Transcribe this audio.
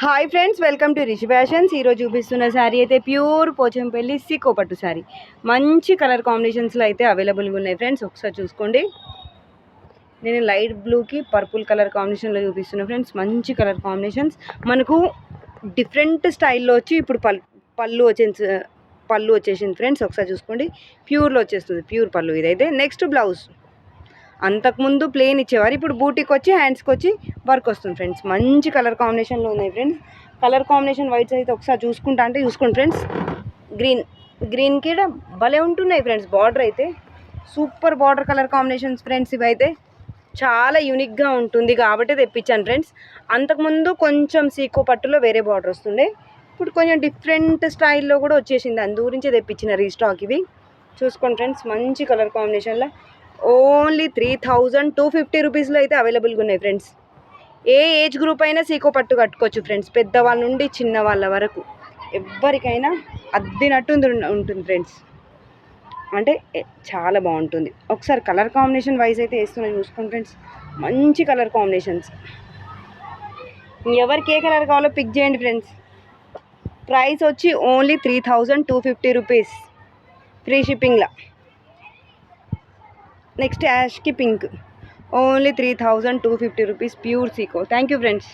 Hi friends, welcome to rich fashions. ఈరోజు చూపిస్తున్న శారీ అయితే ప్యూర్ పోచంపల్లి సీకో పట్టు శారీ. మంచి కలర్ కాంబినేషన్స్లో అయితే అవైలబుల్గా ఉన్నాయి ఫ్రెండ్స్. ఒకసారి చూసుకోండి. నేను లైట్ బ్లూకి పర్పుల్ కలర్ కాంబినేషన్లో చూపిస్తున్నా ఫ్రెండ్స్. మంచి కలర్ కాంబినేషన్స్. మనకు డిఫరెంట్ స్టైల్లో వచ్చి ఇప్పుడు పళ్ళు వచ్చేసింది ఫ్రెండ్స్. ఒకసారి చూసుకోండి. ప్యూర్లో వచ్చేస్తుంది, ప్యూర్ పళ్ళు ఇదైతే. Next blouse. అంతకుముందు ప్లెయిన్ ఇచ్చేవారు, ఇప్పుడు బూటీకి వచ్చి హ్యాండ్స్కి వచ్చి వర్క్ వస్తుంది ఫ్రెండ్స్. మంచి కలర్ కాంబినేషన్లో ఉన్నాయి ఫ్రెండ్స్. కలర్ కాంబినేషన్ వైట్స్ అయితే ఒకసారి చూసుకోండి ఫ్రెండ్స్. గ్రీన్కి భలే ఉంటున్నాయి ఫ్రెండ్స్. బార్డర్ అయితే super border colour combinations friends. ఇవైతే చాలా యూనిక్గా ఉంటుంది కాబట్టి తెప్పించాను ఫ్రెండ్స్. అంతకుముందు కొంచెం సీకో పట్టులో వేరే బార్డర్ వస్తుండే, ఇప్పుడు కొంచెం డిఫరెంట్ స్టైల్లో కూడా వచ్చేసింది. అందు గురించే తెప్పించిన రీస్టాక్ ఇవి. చూసుకోండి ఫ్రెండ్స్, మంచి కలర్ కాంబినేషన్లో ఓన్లీ 3250 రూపీస్లో అయితే అవైలబుల్గా ఉన్నాయి ఫ్రెండ్స్. ఏ ఏజ్ గ్రూప్ అయినా సీకో పట్టు కట్టుకోవచ్చు ఫ్రెండ్స్. పెద్దవాళ్ళ నుండి చిన్న వాళ్ళ వరకు ఎవరికైనా అద్దినట్టు ఉంటుంది ఫ్రెండ్స్. అంటే చాలా బాగుంటుంది. ఒకసారి కలర్ కాంబినేషన్ వైజ్ అయితే వేస్తున్నాయి చూసుకోండి ఫ్రెండ్స్. మంచి కలర్ కాంబినేషన్స్. ఎవరికి ఏ కలర్ కావాలో పిక్ చేయండి ఫ్రెండ్స్. ప్రైస్ వచ్చి ఓన్లీ 3250 రూపీస్, ఫ్రీ షిప్పింగ్లో. నెక్స్ట్ యాష్కి పింక్, ఓన్లీ 3250 రూపీస్, ప్యూర్ సీకో. Thank you friends.